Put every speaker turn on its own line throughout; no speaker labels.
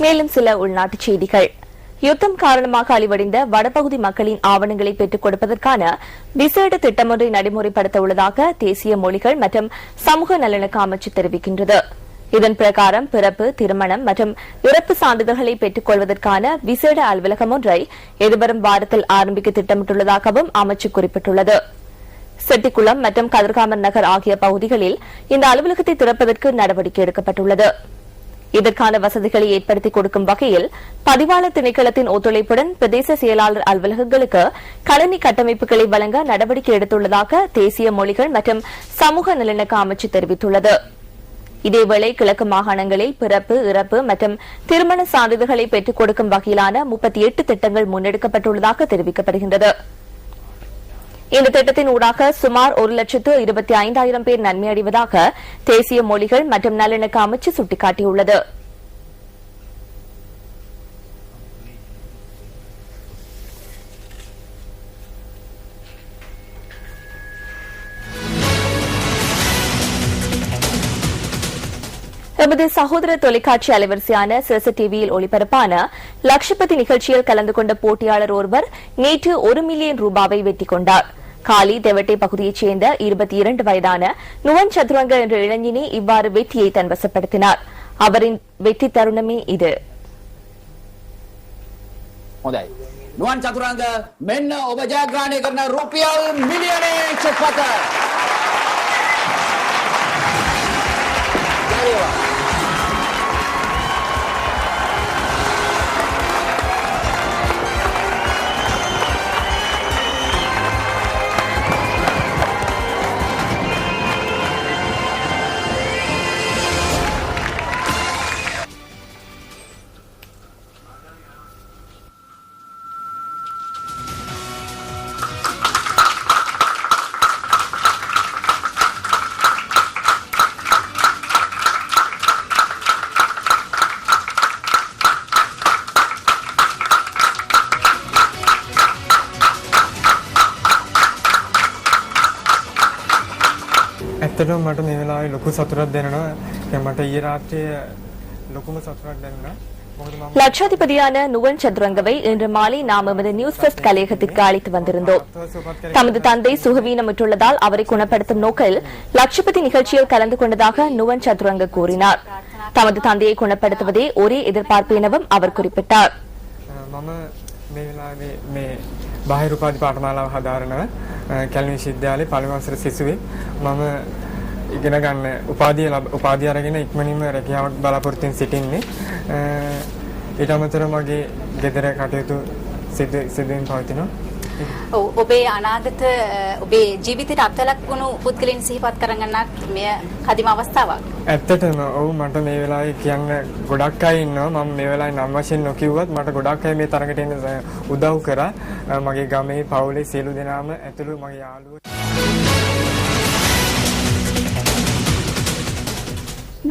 மேலும் சில உள்நாட்டுச் செய்திகள். யுத்தம் காரணமாக அழிவடைந்த வடபகுதி மக்களின் ஆவணங்களை பெற்றுக் கொடுப்பதற்கான விசேட திட்டம் ஒன்றை நடைமுறைப்படுத்த உள்ளதாக தேசிய மொழிகள் மற்றும் சமூக நலனுக்கு அமைச்சு தெரிவிக்கின்றது. இதன் பிரகாரம் பிறப்பு, திருமணம் மற்றும் இறப்பு சான்றிதழ்களை பெற்றுக் கொள்வதற்கான விசேட அலுவலகம் ஒன்றை எதிர்வரும் வாரத்தில் ஆரம்பிக்க திட்டமிட்டுள்ளதாகவும் அமைச்சு குறிப்பிட்டுள்ளது. செட்டிக்குளம் மற்றும் கதிர்காமன் நகர் ஆகிய பகுதிகளில் இந்த அலுவலகத்தை திறப்பதற்கு நடவடிக்கை எடுக்கப்பட்டுள்ளது. இதற்கான வசதிகளை ஏற்படுத்தி கொடுக்கும் வகையில் பதிவாளர் திணைக்களத்தின் ஒத்துழைப்புடன் பிரதேச செயலாளர் அலுவலகங்களுக்கு கணினி கட்டமைப்புகளை வழங்க நடவடிக்கை எடுத்துள்ளதாக தேசிய மொழிகள் மற்றும் சமூக நலனுக்கு அமைச்சு தெரிவித்துள்ளது. இதேவேளை கிழக்கு மாகாணங்களில் பிறப்பு, இறப்பு மற்றும் திருமண சான்றிதழ்களை பெற்றுக் கொடுக்கும் வகையிலான 38 திட்டங்கள் முன்னெடுக்கப்பட்டுள்ளதாக தெரிவிக்கப்படுகின்றது. இந்த திட்டத்தின் ஊடாக சுமார் 1,25,000 பேர் நன்மையடைவதாக தேசிய மொழிகள் மற்றும் நலனுக்கு அமைச்சு சுட்டிக்காட்டியுள்ளது. எமது சகோதர தொலைக்காட்சி அலைவரிசையான சிரச டிவியில் ஒளிபரப்பான லட்சபதி நிகழ்ச்சியில் கலந்து கொண்ட போட்டியாளர் ஒருவர் நேற்று 1 மில்லியன் ரூபாவை வெட்டிக் கொண்டார். காலி தெவட்டை பகுதியைச் சேர்ந்த 22 வயதான நுவன் சதுரங்க என்ற இளைஞனே இவ்வாறு வெற்றியை தன்வசப்படுத்தினார். அவரின் வெற்றி தருணமே இது.
නුවන් චතුරංග මෙන්න ඔබ ජයග්‍රහණය කරන රුපියල් මිලියනයේ චෙක්පත.
ඇත්තටම මට මේ වෙලාවේ ලොකු සතුටක් දැනෙනවා. මට ඊයේ රාත්‍රියේ ලොකුම සතුටක් දැනුණා.
லட்சாதிபதியான நுவன் சதுரங்கவை இன்று மாலை நாம் எமது நியூஸ் ஃபர்ஸ்ட் கலையகத்திற்கு அழைத்து வந்திருந்தோம். தமது தந்தை சுகவீனமுற்றுள்ளதால் அவரை குணப்படுத்தும் நோக்கில் லட்சபதி நிகழ்ச்சியில் கலந்து கொண்டதாக நுவன் சதுரங்க கூறினார். தமது தந்தையை குணப்படுத்துவதே ஒரே எதிர்பார்ப்பு எனவும் அவர் குறிப்பிட்டார்.
බාහිර උපාධි පාඨමාලාව හදාරනවා කැලණි විශ්වවිද්‍යාලයේ පළමු වසර සිසුවේ මම ඉගෙන ගන්න උපාධිය අරගෙන ඉක්මනින්ම රැකියාවක් බලාපොරොත්තු වෙමින් සිටින්නේ. ඊට අමතරව මගේ ගෙදර කටයුතු සිදුවීම් පවතිනවා.
ඔබේ අනාගත ඔබේ ජීවිතයට අත්ලක් වුණු පුද්ගලයන් සිහිපත් කරගන්නත් මෙය කදිම අවස්ථාවක්.
ඇත්තටම ඔව් මට මේ වෙලාවේ කියන්න ගොඩක් අය ඉන්නවා. මම මේ වෙලාවේ නම් වශයෙන් නොකියුවත් මට ගොඩක් අය මේ තරඟට එන්න උදව් කරා. මගේ ගමේ පවුලේ සියලු දෙනාම ඇතුළු මගේ යාළුවෝ.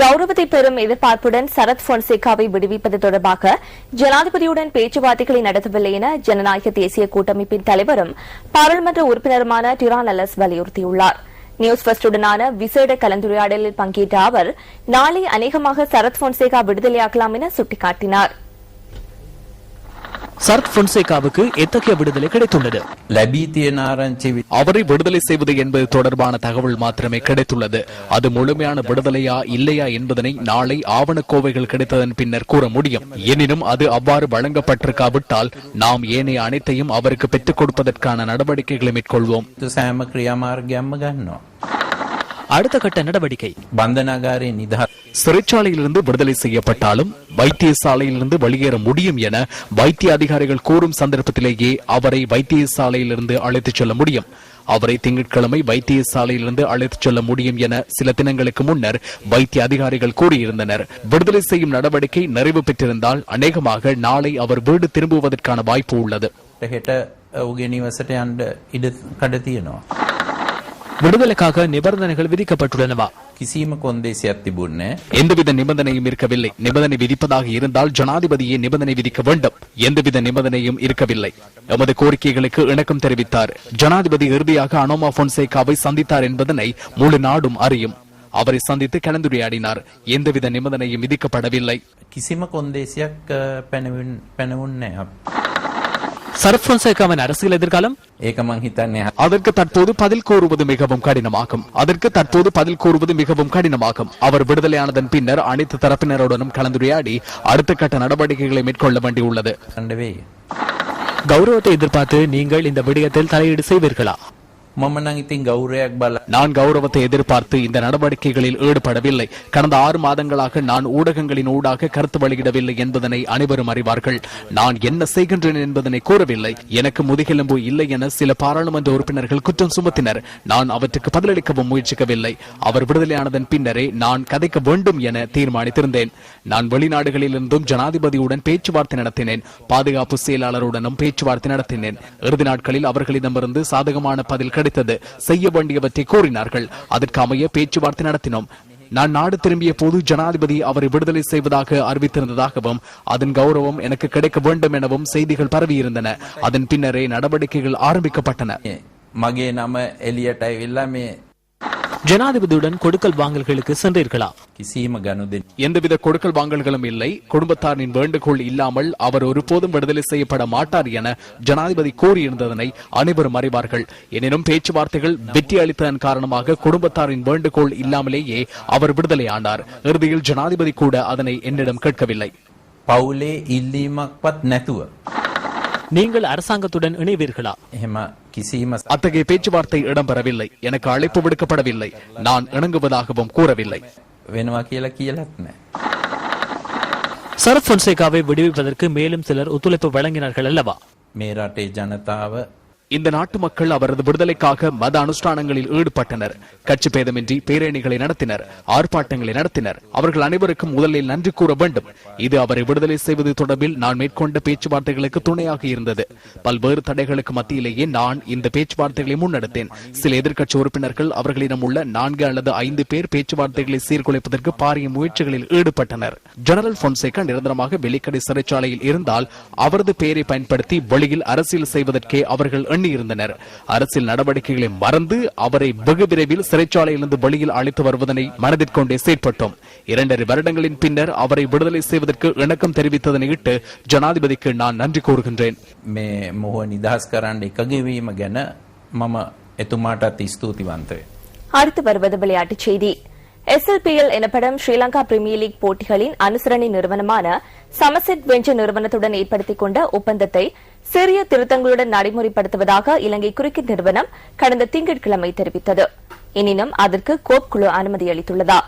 கௌரவத்தை பெறும் எதிர்பார்ப்புடன் சரத் பொன்சேகாவை விடுவிப்பது தொடர்பாக ஜனாதிபதியுடன் பேச்சுவார்த்தைகளை நடத்தவில்லை என ஜனநாயக தேசிய கூட்டமைப்பின் தலைவரும் பாராளுமன்ற உறுப்பினருமான டிரான் அலஸ் வலியுறுத்தியுள்ளார். நியூஸ் ஃபர்ஸ்டுடனான விசேட கலந்துரையாடலில் பங்கேற்ற அவர் நாளை அநேகமாக சரத் பொன்சேகா விடுதலையாகலாம் என சுட்டிக்காட்டினார்.
சரத் பொன்சேகாவுக்கு எத்தகைய விடுதலை கிடைத்துள்ளது? அவரை விடுதலை செய்வது என்பது தொடர்பான தகவல் மாத்திரமே கிடைத்துள்ளது. அது முழுமையான விடுதலையா இல்லையா என்பதனை நாளை ஆவணக்கோவைகள் கிடைத்ததன் பின்னர் கூற முடியும். எனினும் அது அவ்வாறு வழங்கப்பட்டிருக்காவிட்டால் நாம் ஏனைய அனைத்தையும் அவருக்கு பெற்றுக் கொடுப்பதற்கான நடவடிக்கைகளை மேற்கொள்வோம். அடுத்த கட்ட நடவடிக்கை
பந்தனாகாரே நிதா
சிறைச்சாலையிலிருந்து விடுதலை செய்யப்பட்டாலும் வைத்தியசாலையிலிருந்து வெளியேற முடியும் என வைத்திய அதிகாரிகள் கூறும் சந்தர்ப்பத்திலேயே அவரை வைத்தியசாலையிலிருந்து அழைத்துச் செல்ல முடியும். அவரை திங்கட்கிழமை வைத்தியசாலையிலிருந்து அழைத்துச் செல்ல முடியும் என சில தினங்களுக்கு முன்னர் வைத்திய அதிகாரிகள் கூறியிருந்தனர். விடுதலை செய்யும் நடவடிக்கை நிறைவு பெற்றிருந்தால் அநேகமாக நாளை அவர் வீடு திரும்புவதற்கான வாய்ப்பு உள்ளது. விடுதலைக்காக நிபந்தனைகள் விதிக்கப்பட்டுள்ளனவா? எந்தவித நிபந்தனையும் இருக்கவில்லை. நிபந்தனை விதிப்பதாக இருந்தால் ஜனாதிபதியே நிபந்தனை விதிக்க வேண்டும். எந்தவித நிபந்தனையும் இருக்கவில்லை. எமது கோரிக்கைகளுக்கு இணக்கம் தெரிவித்தார். ஜனாதிபதி இறுதியாக அனோமா பொன்சேகாவை சந்தித்தார் என்பதனை முழு நாடும் அறியும். அவரை சந்தித்து கலந்துரையாடினார். எந்தவித நிபந்தனையும் விதிக்கப்படவில்லை.
කිසිම කොන්දේසියක් පැනවුන්නේ
சரத் பொன்சேகாவின் அரசியல் எதிர்காலம்
ඒක මං හිතන්නේ
அதற்கு தற்போது பதில் கூறுவது மிகவும் கடினமாகும். அவர் விடுதலையானதன் பின்னர் அனைத்து தரப்பினருடனும் கலந்துரையாடி அடுத்த கட்ட நடவடிக்கைகளை மேற்கொள்ள வேண்டியுள்ளது. கௌரவத்தை எதிர்பார்த்து நீங்கள் இந்த விடயத்தில் தலையீடு செய்வீர்களா?
මම නම් ඉතින් ගෞරවයක් බල
நான் கௌரவத்தை எதிர்பார்த்து இந்த நடவடிக்கைகளில் ஈடுபடவில்லை. கடந்த 6 மாதங்களாக நான் ஊடகங்களின் ஊடாக கருத்து வெளியிடவில்லை என்பதனை அனைவரும் அறிவார்கள். நான் என்ன செய்கின்றேன் என்பதனை கூறவில்லை. எனக்கு முதுகெலும்பு இல்லை என சில பாராளுமன்ற உறுப்பினர்கள் குற்றம் சுமத்தினர். நான் அவற்றுக்கு பதிலளிக்கவும் முயற்சிக்கவில்லை. அவர் விடுதலையானதன் பின்னரே நான் கதைக்க வேண்டும் என தீர்மானித்திருந்தேன். நான் வெளிநாடுகளிலிருந்தும் ஜனாதிபதியுடன் பேச்சுவார்த்தை நடத்தினேன். பாதுகாப்பு செயலாளருடனும் பேச்சுவார்த்தை நடத்தினேன். இறுதி நாட்களில் அவர்களிடமிருந்து சாதகமான பதில் கிடைத்தது. செய்ய வேண்டியவற்றை கூறினார்கள். அதற்கு அமைய பேச்சுவார்த்தை நடத்தினோம். நான் நாடு திரும்பிய போது ஜனாதிபதி அவரை விடுதலை செய்வதாக அறிவித்திருந்ததாகவும் அதன் கௌரவம் எனக்கு கிடைக்க வேண்டும் எனவும் செய்திகள் பரவியிருந்தன. அதன் பின்னரே நடவடிக்கைகள் ஆரம்பிக்கப்பட்டன.
මගේ නම එලියට ඇවිල්ලා මේ
ஜனாதிபதியுடன் கொடுக்கல் வாங்கல்களுக்கு சென்றீர்களா?
කිසිම ගනුදෙනු
எந்தவித கொடுக்கல் வாங்கல்களும் இல்லை. குடும்பத்தாரின் வேண்டுகோள் இல்லாமல் அவர் ஒருபோதும் விடுதலை செய்யப்பட மாட்டார் என ஜனாதிபதி கூறியிருந்ததனை அனைவரும் அறிவார்கள். எனினும் பேச்சுவார்த்தைகள் வெற்றி அளித்ததன் காரணமாக குடும்பத்தாரின் வேண்டுகோள் இல்லாமலேயே அவர் விடுதலையானார். இறுதியில் ஜனாதிபதி கூட அதனை என்னிடம் கேட்கவில்லை.
පවුලේ ඉල්ලීමක්වත් නැතුව
நீங்கள் அரசாங்கத்துடன் இணைவீர்களா?
එහෙම කිසිම
அத்தகைய பேச்சுவார்த்தை இடம்பெறவில்லை. எனக்கு அழைப்பு விடுக்கப்படவில்லை. நான் இணங்குவதாகவும் கூறவில்லை.
වෙනවා කියලාත් නැහැ.
சரத் பொன்சேகாவை விடுவிப்பதற்கு மேலும் சிலர் ஒத்துழைப்பு வழங்கினார்கள் அல்லவா?
මේ රටේ ජනතාව
இந்த நாட்டு மக்கள் அவரது விடுதலைக்காக மத அனுஷ்டானங்களில் ஈடுபட்டனர். கட்சி பேதமின்றி பேரணிகளை நடத்தினர், ஆர்ப்பாட்டங்களை நடத்தினர். அவர்கள் அனைவருக்கும் முதலில் நன்றி கூற வேண்டும். இது அவரை விடுதலை செய்வது தொடர்பில் நான் மேற்கொண்ட பேச்சுவார்த்தைகளுக்கு துணையாக இருந்தது. பல்வேறு தடைகளுக்கு மத்தியிலேயே நான் இந்த பேச்சுவார்த்தைகளை முன்னெடுத்தேன். சில எதிர்க்கட்சி உறுப்பினர்கள் அவர்களிடம் உள்ள 4 அல்லது 5 பேர் பேச்சுவார்த்தைகளை சீர்குலைப்பதற்கு பாரிய முயற்சிகளில் ஈடுபட்டனர். ஜெனரல் பொன்சேகா நிரந்தரமாக வெலிக்கடை சிறைச்சாலையில் இருந்தால் அவரது பெயரை பயன்படுத்தி வெளியில் அரசியல் செய்வதற்கே அவர்கள் இருந்தனர். அரசியல் நடவடிக்கைகளை மறந்து அவரை வெகு விரைவில் சிறைச்சாலையிலிருந்து வெளியில் அழைத்து வருவதனை மனதிற் கொண்டே செயற்பட்டோம். 2.5 வருடங்களின் பின்னர் அவரை விடுதலை செய்வதற்கு இணக்கம் தெரிவித்ததனையிட்டு ஜனாதிபதிக்கு நான் நன்றி கூறுகின்றேன்.
මේ මොහො නිදහස් කරන්න එකගවීම ගැන මම එතුමාටත් ස්තුතිවන්ත වේ.
அடுத்து வருவது விளையாட்டுச் செய்தி. SLPL எனப்படும் ஸ்ரீலங்கா பிரீமியர் லீக் போட்டிகளின் அனுசரணை நிறுவனமான சமசெட் வெஞ்சர் நிறுவனத்துடன் ஏற்படுத்திக் கொண்ட ஒப்பந்தத்தை சிறிய திருத்தங்களுடன் நடைமுறைப்படுத்துவதாக இலங்கை கிரிக்கெட் நிறுவனம் கடந்த திங்கட்கிழமை தெரிவித்தது. எனினும் அதற்கு கோப் குழு அனுமதி அளித்துள்ளதா?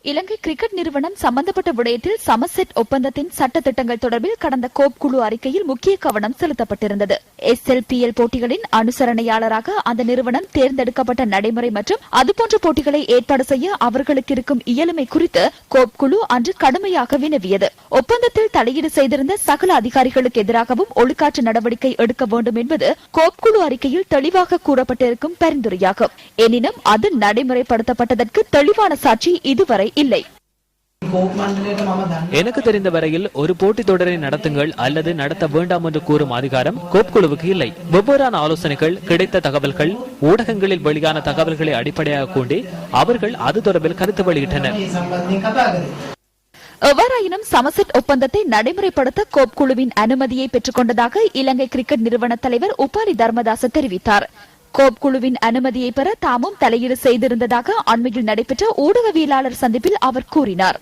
இலங்கை கிரிக்கெட் நிறுவனம் சம்பந்தப்பட்ட விடயத்தில் சமசெட் ஒப்பந்தத்தின் சட்டத்திட்டங்கள் தொடர்பில் கடந்த கோப் குழு அறிக்கையில் முக்கிய கவனம் செலுத்தப்பட்டிருந்தது. SLPL போட்டிகளின் அனுசரணையாளராக அந்த நிறுவனம் தேர்ந்தெடுக்கப்பட்ட நடைமுறை மற்றும் அதுபோன்ற போட்டிகளை ஏற்பாடு செய்ய அவர்களுக்கு இருக்கும் இயலுமை குறித்து கோப் குழு அன்று கடுமையாக வினவியது. ஒப்பந்தத்தில் தலையீடு செய்திருந்த சகல அதிகாரிகளுக்கு எதிராகவும் ஒழுக்காற்று நடவடிக்கை எடுக்க வேண்டும் என்பது கோப் குழு அறிக்கையில் தெளிவாக கூறப்பட்டிருக்கும் பரிந்துரையாகும். எனினும் அது நடைமுறைப்படுத்தப்பட்டதற்கு தெளிவான சாட்சி இதுவரை இல்லை.
எனக்கு தெரிந்த வரையில் ஒரு போட்டி தொடரை நடத்துங்கள் அல்லது நடத்த வேண்டாம் என்று கூறும் அதிகாரம் கோப் குழுவுக்கு இல்லை. வெவ்வேறான ஆலோசனைகள், கிடைத்த தகவல்கள், ஊடகங்களில் வெளியான தகவல்களை அடிப்படையாக கொண்டு அவர்கள் அது தொடர்பில் கருத்து வெளியிட்டனர்.
எவ்வாறாயினும் சமசெட் ஒப்பந்தத்தை நடைமுறைப்படுத்த கோப் குழுவின் அனுமதியை பெற்றுக் கொண்டதாக இலங்கை கிரிக்கெட் நிறுவன தலைவர் உபாலி தர்மதாச தெரிவித்தார். கோப் குழுவின் அனுமதியை பெற தாமும் தலையீடு செய்திருந்ததாக அண்மையில் நடைபெற்ற ஊடகவியலாளர் சந்திப்பில் அவர் கூறினார்.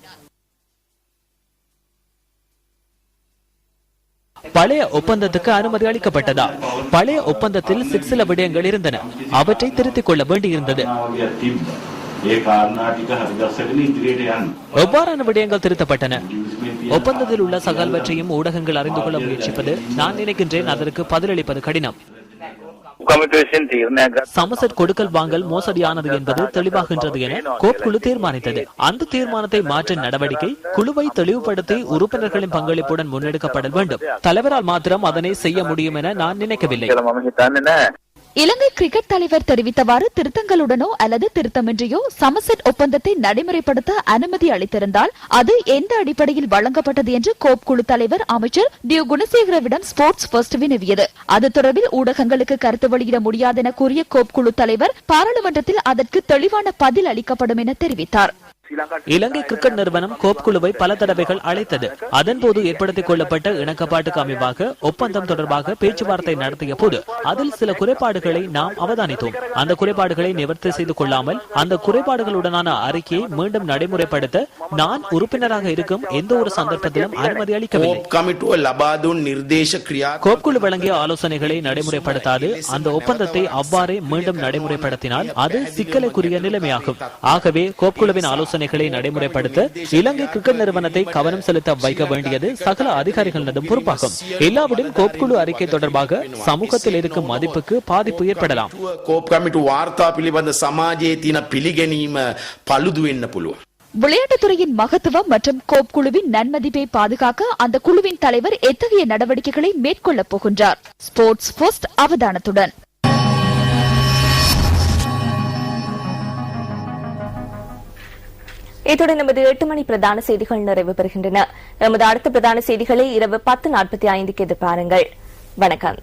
பழைய ஒப்பந்தத்துக்கு அனுமதி அளிக்கப்பட்டதா? பழைய ஒப்பந்தத்தில் சில விடயங்கள் இருந்தன, அவற்றை திருத்திக் கொள்ள வேண்டியிருந்தது. எவ்வாறான விடயங்கள் திருத்தப்பட்டன? ஒப்பந்தத்தில் உள்ள சகலவற்றையும் ஊடகங்கள் அறிந்து கொள்ள முயற்சிப்பது, நான் நினைக்கின்றேன் அதற்கு பதிலளிப்பது கடினம். சமசெட் கொடுக்கல் வாங்கல் மோசடியானது என்பது தெளிவாகின்றது என கோப் குழு தீர்மானித்தது. அந்த தீர்மானத்தை மாற்ற நடவடிக்கை குழுவை தெளிவுபடுத்தி உறுப்பினர்களின் பங்களிப்புடன் முன்னெடுக்கப்பட வேண்டும். தலைவரால் மாத்திரம் அதனை செய்ய முடியும் என நான் நினைக்கவில்லை.
இலங்கை கிரிக்கெட் தலைவர் தெரிவித்தவாறு திருத்தங்களுடனோ அல்லது திருத்தமின்றியோ சமசெட் ஒப்பந்தத்தை நடைமுறைப்படுத்த அனுமதி அளித்திருந்தால் அது எந்த அடிப்படையில் வழங்கப்பட்டது என்று கோப் குழு தலைவர் அமைச்சர் டியூ குணசேகரவிடம் ஸ்போர்ட்ஸ் ஃபர்ஸ்ட் வினவியது. அது தொடர்பில் ஊடகங்களுக்கு கருத்து வெளியிட முடியாது என கூறிய கோப் குழு தலைவர் பாராளுமன்றத்தில் அதற்கு தெளிவான பதில் அளிக்கப்படும் என தெரிவித்தார்.
இலங்கை கிரிக்கெட் நிறுவனம் கோப் குழுவை பல தடவைகள் அழைத்தது. அதன்போது ஏற்படுத்திக் கொள்ளப்பட்ட இணக்கப்பாட்டுக்கு அமைவாக ஒப்பந்தம் தொடர்பாக பேச்சுவார்த்தை நடத்திய போது அதில் சில குறைபாடுகளை நாம் அவதானித்தோம். அந்த குறைபாடுகளை நிவர்த்தி செய்து கொள்ளாமல் அந்த குறைபாடுகளுடனான அறிக்கையை மீண்டும் நடைமுறைப்படுத்த நான் உறுப்பினராக இருக்கும் எந்த ஒரு சந்தர்ப்பத்திலும் அனுமதி அளிக்கவில்லை. கோப் குழு வழங்கிய ஆலோசனைகளை நடைமுறைப்படுத்தாது அந்த ஒப்பந்தத்தை அவ்வாறே மீண்டும் நடைமுறைப்படுத்தினால் அது சிக்கலுக்குரிய நிலைமையாகும். ஆகவே கோப் குழுவின் ஆலோசனைகளை நடைமுறைப்படுத்த இலங்கை கிரிக்கெட் நிறுவனத்தை கவனம் செலுத்த வைக்க வேண்டியது சகல அதிகாரிகளினதும் பொறுப்பாகும். எல்லாவிடும் கோப் குழு அறிக்கை தொடர்பாக சமூகத்தில் இருக்கும் மதிப்புக்கு பாதிப்பு ஏற்படலாம்.
விளையாட்டுத்துறையின் மகத்துவம் மற்றும் கோப் குழுவின் நன்மதிப்பை பாதுகாக்க அந்த குழுவின் தலைவர் எத்தகைய நடவடிக்கைகளை மேற்கொள்ளப் போகின்றார்? ஸ்போர்ட்ஸ் ஃபர்ஸ்ட் அவதானத்துடன்.
இத்துடன் நமது 8 மணி பிரதான செய்திகள் நிறைவு பெறுகின்றன. நமது அடுத்த பிரதான செய்திகளை இரவு 10:45 எதிர்பாருங்கள். வணக்கம்.